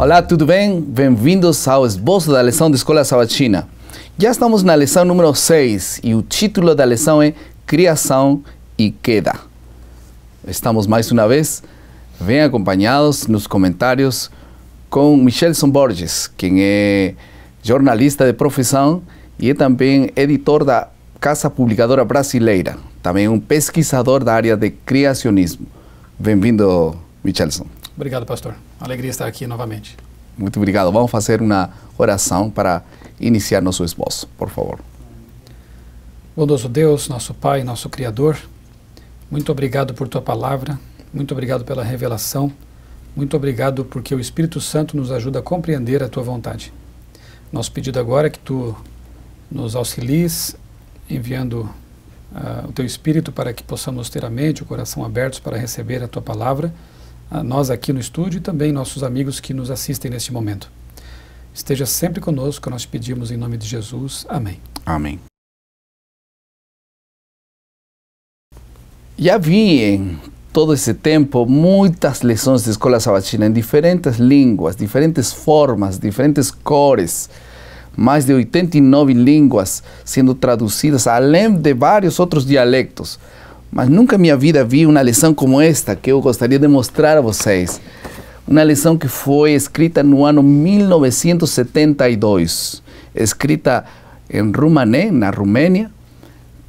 Olá, tudo bem? Bem-vindos ao esboço da lição de Escola Sabatina. Já estamos na lição número 6 e o título da lição é Criação e Queda. Estamos mais uma vez bem acompanhados nos comentários com Michelson Borges, quem é jornalista de profissão e é também editor da Casa Publicadora Brasileira, também um pesquisador da área de criacionismo. Bem-vindo, Michelson. Obrigado, pastor. Alegria estar aqui novamente. Muito obrigado. Vamos fazer uma oração para iniciar nosso esboço, por favor. Bondoso Deus, nosso Pai, nosso Criador, muito obrigado por Tua palavra, muito obrigado pela revelação, muito obrigado porque o Espírito Santo nos ajuda a compreender a Tua vontade. Nosso pedido agora é que Tu nos auxilies, enviando o Teu Espírito para que possamos ter a mente e o coração abertos para receber a Tua palavra, nós aqui no estúdio e também nossos amigos que nos assistem neste momento. Esteja sempre conosco, nós pedimos em nome de Jesus. Amém. Amém. Já vi em todo esse tempo muitas lições de Escola Sabatina em diferentes línguas, diferentes formas, diferentes cores. Mais de 89 línguas sendo traduzidas, além de vários outros dialectos. Mas nunca em minha vida vi uma lição como esta, que eu gostaria de mostrar a vocês. Uma lição que foi escrita no ano 1972, escrita em Rumané, na Romênia,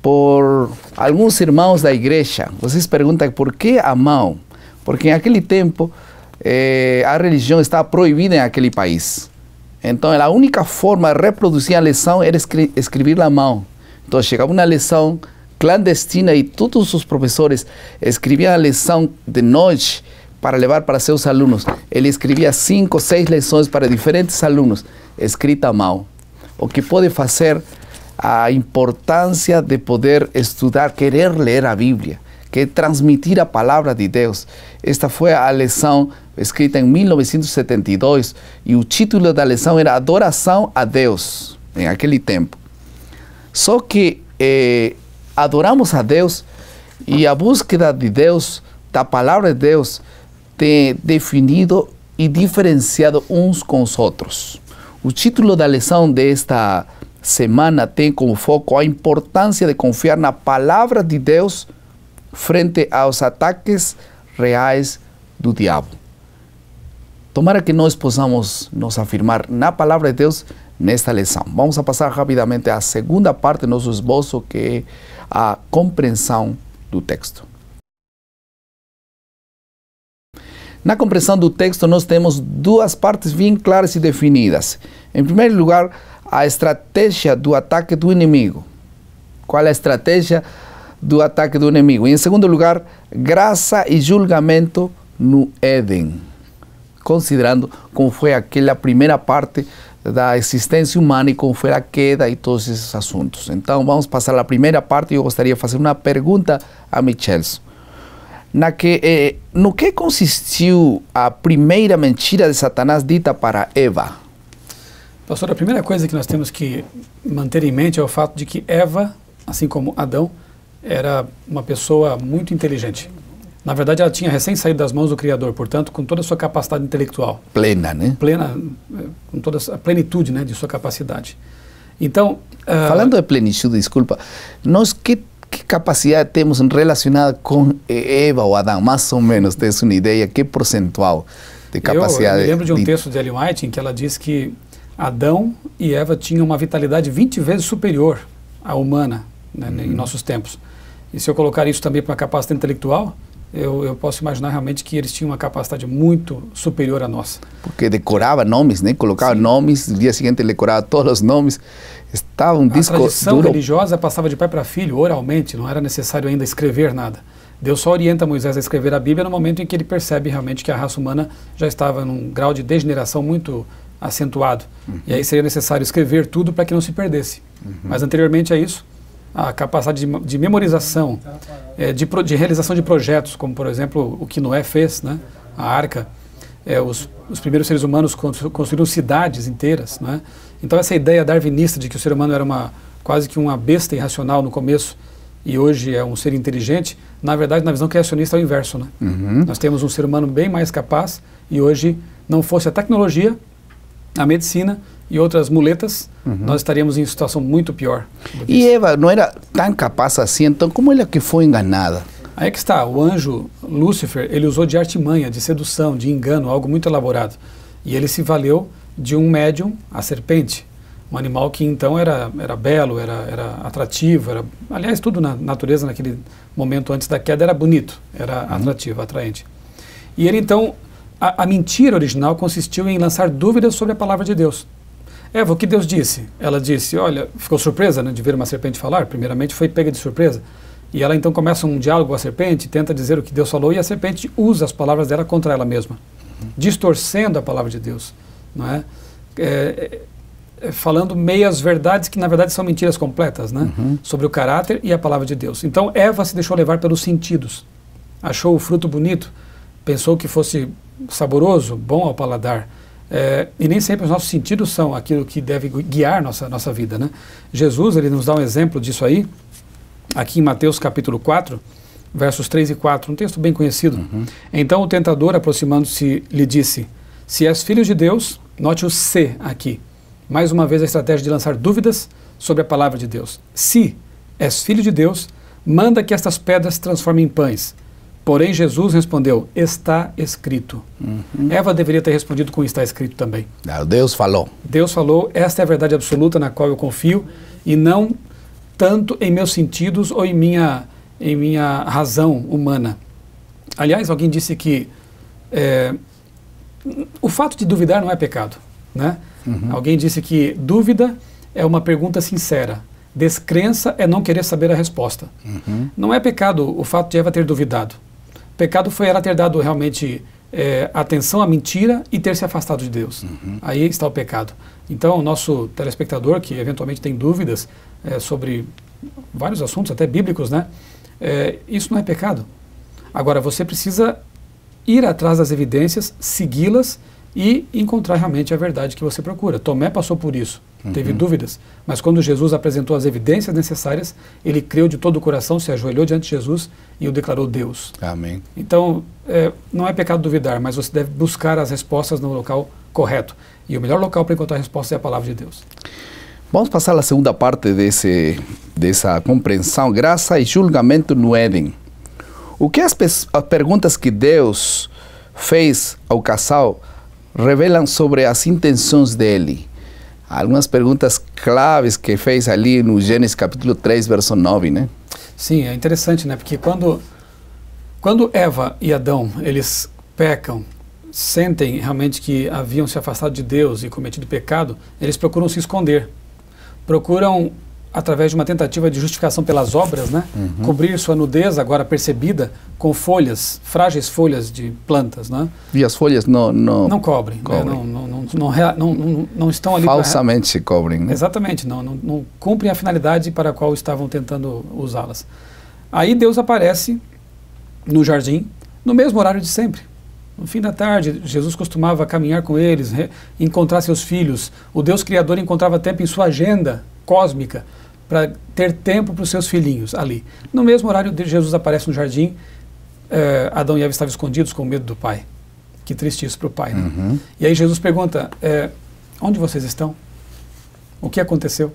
por alguns irmãos da igreja. Vocês perguntam por que a mão? Porque naquele tempo a religião estava proibida naquele país. Então a única forma de reproduzir a lição era escrever à mão. Então chegava uma lição clandestina e todos os professores escreviam a lição de noite para levar para seus alunos. Ele escrevia 5 ou 6 lições para diferentes alunos, escrita à mão. O que pode fazer a importância de poder estudar, querer ler a Bíblia, que transmitir a palavra de Deus. Esta foi a lição escrita em 1972 e o título da lição era Adoração a Deus, em aquele tempo. Só que adoramos a Deus e a búsqueda de Deus, da palavra de Deus, tem definido e diferenciado uns com os outros. O título da lição desta semana tem como foco a importância de confiar na palavra de Deus frente aos ataques reais do diabo. Tomara que nós possamos nos afirmar na palavra de Deus nesta lição. Vamos a passar rapidamente à segunda parte do nosso esboço, que é a compreensão do texto. Na compreensão do texto, nós temos duas partes bem claras e definidas. Em primeiro lugar, a estratégia do ataque do inimigo. Qual é a estratégia do ataque do inimigo? E, em segundo lugar, graça e julgamento no Éden, considerando como foi aquela primeira parte da existência humana e como foi a queda e todos esses assuntos. Então, vamos passar a primeira parte e eu gostaria de fazer uma pergunta a Michelson. No que consistiu a primeira mentira de Satanás dita para Eva? Pastor, a primeira coisa que nós temos que manter em mente é o fato de que Eva, assim como Adão, era uma pessoa muito inteligente. Na verdade, ela tinha recém saído das mãos do Criador, portanto, com toda a sua capacidade intelectual. Plena, né? Plena, com toda a plenitude, né, de sua capacidade. Então... Falando de plenitude, desculpa, nós que capacidade temos relacionada com Eva ou Adão? Mais ou menos, tens uma ideia? Que percentual de capacidade? Eu me lembro de um texto de Ellen White em que ela diz que Adão e Eva tinham uma vitalidade 20 vezes superior à humana, né, em nossos tempos. E se eu colocar isso também para a capacidade intelectual, eu posso imaginar realmente que eles tinham uma capacidade muito superior à nossa. Porque decorava nomes, né? Colocava nomes, no dia seguinte ele decorava todos os nomes. Estava um disco duro. A tradição religiosa passava de pai para filho, oralmente, não era necessário ainda escrever nada. Deus só orienta Moisés a escrever a Bíblia no momento em que ele percebe realmente que a raça humana já estava num grau de degeneração muito acentuado. E aí seria necessário escrever tudo para que não se perdesse. Mas anteriormente a isso, a capacidade de memorização, de realização de projetos, como por exemplo o que Noé fez, né? A arca, os primeiros seres humanos construíram cidades inteiras, né? Então essa ideia darwinista de que o ser humano era quase que uma besta irracional no começo e hoje é um ser inteligente, na verdade na visão criacionista é o inverso, né? Nós temos um ser humano bem mais capaz e hoje não fosse a tecnologia, a medicina e outras muletas, nós estaríamos em situação muito pior. E Eva não era tão capaz assim, então como ela que foi enganada? Aí que está, o anjo Lúcifer, ele usou de artimanha, de sedução, de engano, algo muito elaborado. E ele se valeu de um médium, a serpente, um animal que então era belo, era atrativo, aliás, tudo na natureza naquele momento antes da queda era bonito, era atrativo, atraente. E ele então, a mentira original consistiu em lançar dúvidas sobre a palavra de Deus. Eva, o que Deus disse? Ela disse, olha, ficou surpresa, né, de ver uma serpente falar, primeiramente foi pega de surpresa. E ela então começa um diálogo com a serpente, tenta dizer o que Deus falou, e a serpente usa as palavras dela contra ela mesma, distorcendo a palavra de Deus, não é? Falando meias verdades que na verdade são mentiras completas, né? Sobre o caráter e a palavra de Deus. Então Eva se deixou levar pelos sentidos, achou o fruto bonito, pensou que fosse saboroso, bom ao paladar, e nem sempre os nossos sentidos são aquilo que deve guiar nossa vida, né? Jesus, ele nos dá um exemplo disso aí, aqui em Mateus capítulo 4, versos 3 e 4, um texto bem conhecido. Então o tentador, aproximando-se, lhe disse, se és filho de Deus, note o se aqui, mais uma vez a estratégia de lançar dúvidas sobre a palavra de Deus. Se és filho de Deus, manda que estas pedras se transformem em pães. Porém Jesus respondeu, está escrito. Eva deveria ter respondido com está escrito também. Deus falou. Deus falou, esta é a verdade absoluta na qual eu confio, e não tanto em meus sentidos ou em minha razão humana. Aliás, alguém disse que o fato de duvidar não é pecado, né? Alguém disse que dúvida é uma pergunta sincera, descrença é não querer saber a resposta. Não é pecado o fato de Eva ter duvidado. Pecado foi ela ter dado realmente atenção à mentira e ter se afastado de Deus. Aí está o pecado. Então, o nosso telespectador, que eventualmente tem dúvidas sobre vários assuntos, até bíblicos, né? Isso não é pecado. Agora, você precisa ir atrás das evidências, segui-las e encontrar realmente a verdade que você procura. Tomé passou por isso, teve dúvidas, mas quando Jesus apresentou as evidências necessárias, ele creu de todo o coração, se ajoelhou diante de Jesus e o declarou Deus. Amém. Então, não é pecado duvidar, mas você deve buscar as respostas no local correto. E o melhor local para encontrar respostas é a palavra de Deus. Vamos passar à segunda parte dessa compreensão, graça e julgamento no Éden. O que as perguntas que Deus fez ao casal revelam sobre as intenções dele? Algumas perguntas claves que fez ali no Gênesis capítulo 3, verso 9, né? Sim, é interessante, né? Porque quando Eva e Adão, eles pecam, sentem realmente que haviam se afastado de Deus e cometido pecado, eles procuram se esconder. Procuram, através de uma tentativa de justificação pelas obras, né, cobrir sua nudez, agora percebida, com folhas, frágeis folhas de plantas. Né? E as folhas não cobrem. Né? Não estão ali... Falsamente se cobrem. Né? Exatamente, não cumprem a finalidade para a qual estavam tentando usá-las. Aí Deus aparece no jardim, no mesmo horário de sempre. No fim da tarde, Jesus costumava caminhar com eles, encontrar seus filhos. O Deus Criador encontrava tempo em sua agenda cósmica para ter tempo para os seus filhinhos ali. No mesmo horário, Jesus aparece no jardim, Adão e Eva estavam escondidos com medo do pai. Que triste isso para o pai, né? E aí Jesus pergunta, onde vocês estão? O que aconteceu?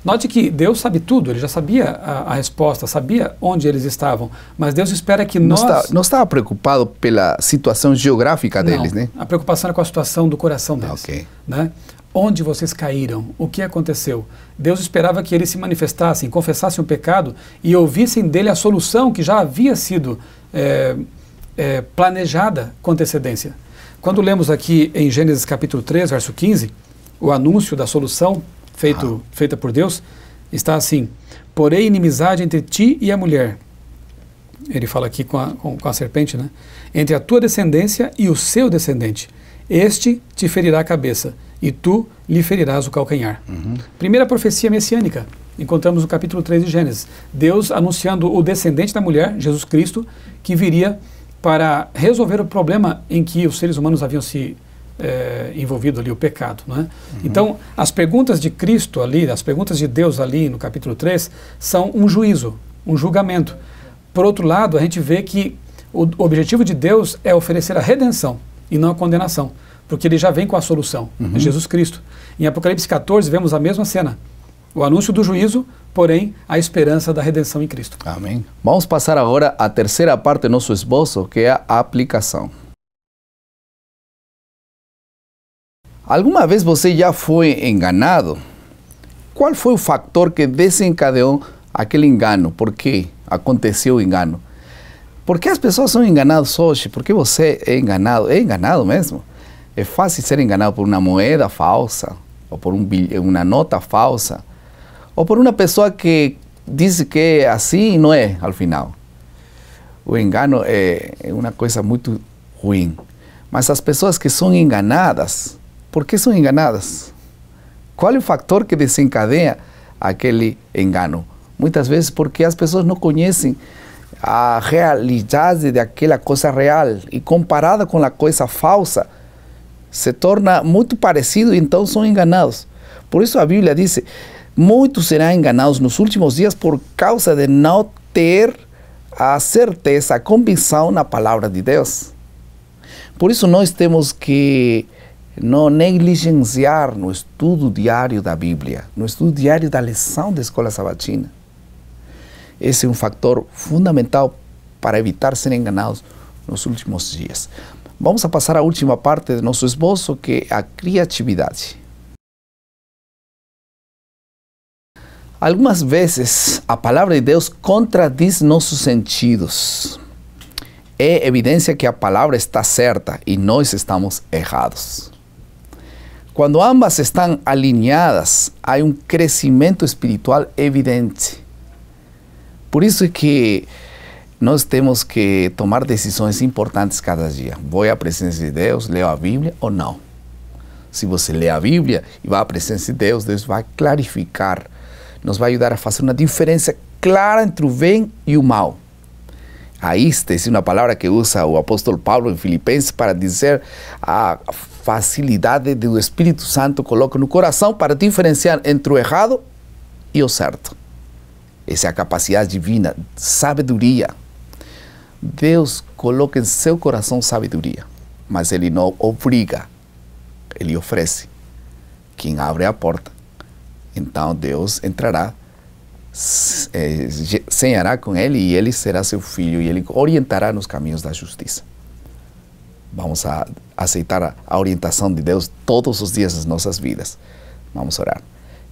Note que Deus sabe tudo, ele já sabia a resposta, sabia onde eles estavam, mas Deus espera que nós... Não estava preocupado pela situação geográfica deles, né? A preocupação era com a situação do coração deles. Né? Onde vocês caíram? O que aconteceu? Deus esperava que eles se manifestassem, confessassem o pecado e ouvissem dele a solução que já havia sido planejada com antecedência. Quando lemos aqui em Gênesis capítulo 3, verso 15, o anúncio da solução feita por Deus, está assim, porém inimizade entre ti e a mulher. Ele fala aqui com a serpente, né? Entre a tua descendência e o seu descendente. Este te ferirá a cabeça, e tu lhe ferirás o calcanhar. Primeira profecia messiânica, encontramos no capítulo 3 de Gênesis. Deus anunciando o descendente da mulher, Jesus Cristo, que viria para resolver o problema em que os seres humanos haviam se envolvido ali, o pecado. Não é? Então, as perguntas de Cristo ali, as perguntas de Deus ali no capítulo 3, são um juízo, um julgamento. Por outro lado, a gente vê que o objetivo de Deus é oferecer a redenção e não a condenação. porque ele já vem com a solução, é Jesus Cristo. Em Apocalipse 14 vemos a mesma cena, o anúncio do juízo, porém a esperança da redenção em Cristo. Amém. Vamos passar agora à terceira parte do nosso esboço, que é a aplicação. Alguma vez você já foi enganado? Qual foi o fator que desencadeou aquele engano? Por que aconteceu o engano? Por que as pessoas são enganadas hoje? Por que você é enganado? É enganado mesmo? É fácil ser enganado por uma moeda falsa, ou por uma nota falsa, ou por uma pessoa que diz que é assim e não é, ao final. O engano é uma coisa muito ruim. Mas as pessoas que são enganadas, por que são enganadas? Qual é o fator que desencadeia aquele engano? Muitas vezes porque as pessoas não conhecem a realidade daquela coisa real e comparada com a coisa falsa, se torna muito parecido e então são enganados. Por isso a Bíblia diz, muitos serão enganados nos últimos dias por causa de não ter a certeza, a convicção na palavra de Deus. Por isso nós temos que não negligenciar no estudo diário da Bíblia, no estudo diário da lição da escola sabatina. Esse é um fator fundamental para evitar ser enganados nos últimos dias. Vamos a passar à última parte do nosso esboço, que é a criatividade. Algumas vezes a palavra de Deus contradiz nossos sentidos. É evidência que a palavra está certa e nós estamos errados. Quando ambas estão alinhadas, há um crescimento espiritual evidente. Por isso é que nós temos que tomar decisões importantes cada dia. Vou à presença de Deus, leio a Bíblia ou não? Se você lê a Bíblia e vai à presença de Deus, Deus vai clarificar, nos vai ajudar a fazer uma diferença clara entre o bem e o mal. Aí está uma palavra que usa o apóstolo Paulo em Filipenses para dizer a facilidade do Espírito Santo coloca no coração para diferenciar entre o errado e o certo. Essa é a capacidade divina, sabedoria. Deus coloca em seu coração sabedoria, mas Ele não obriga, Ele oferece. Quem abre a porta, então Deus entrará, cenará com Ele e Ele será seu filho e Ele orientará nos caminhos da justiça. Vamos a aceitar a orientação de Deus todos os dias das nossas vidas. Vamos orar.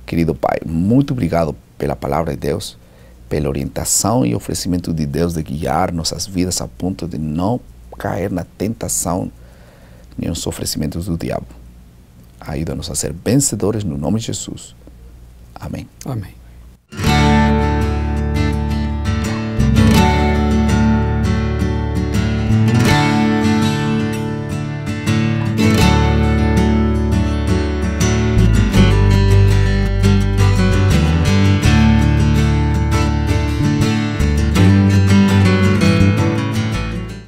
Querido Pai, muito obrigado pela palavra de Deus, pela orientação e oferecimento de Deus de guiar nossas vidas a ponto de não cair na tentação nem nos oferecimentos do diabo. Ajuda-nos a ser vencedores no nome de Jesus. Amém. Amém.